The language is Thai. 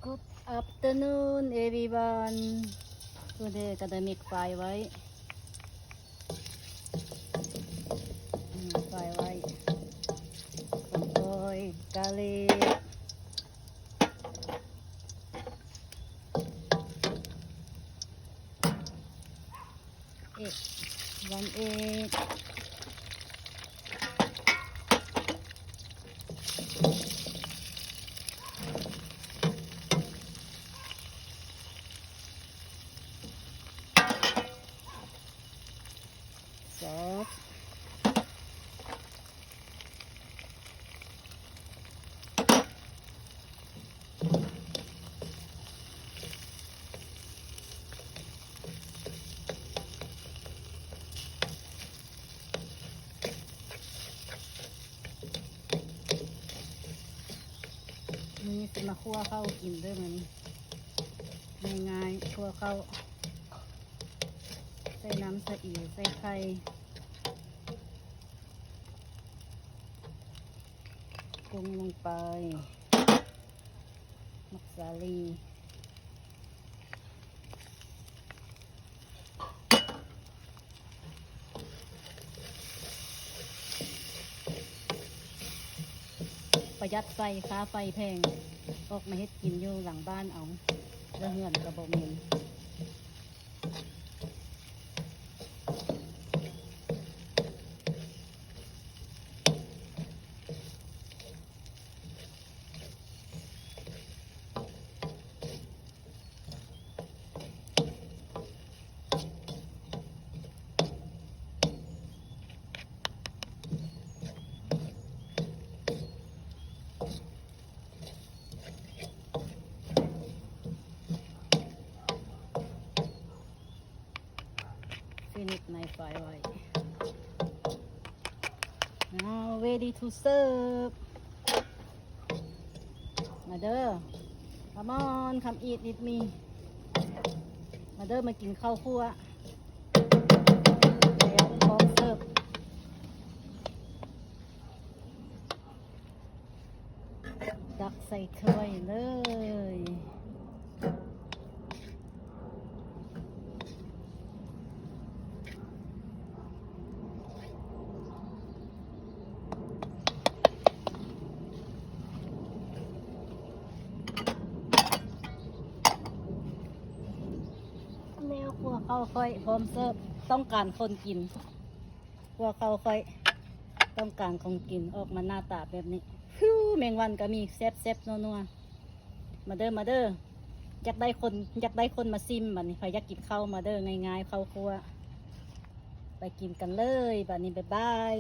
Good afternoon everyone. Today ก็ได้มิกไฟไว้ไฟไว้โอ้ยกาลีเอ็กวันเอ็กซอสนี่จะมาคั่วข้าวกินด้วยมันง่ายๆคั่วข้าวใส่น้ำสะอีใส่ไข่ปรุงลงไปมักสาลีประหยัดไฟค่าไฟแพงออกมาเฮ็ดกินอยู่หลังบ้านเอาแล้วเหือนกระบอกเมนfinish my fry right now ready to serve มาเด้อ come on come eat with me มาเด้อมากินข้าวคั่วแล้วพร้อมเสิร์ฟตักใส่ถ้วยเลยแมวครัวข้าวค่อยพร้อมเสิร์ฟต้องการคนกินครัวข้าวค่อยต้องการคนกินออกมาหน้าตาแบบนี้ฟิวแมงวันก็มีแซ่บๆนัวๆมาเด้อมาเด้ออยากได้คนมาซิมบัดนี้ใครอยากกินข้าวมาเด้อง่ายๆข้าวครัวไปกินกันเลยบัดนี้บ๊ายบาย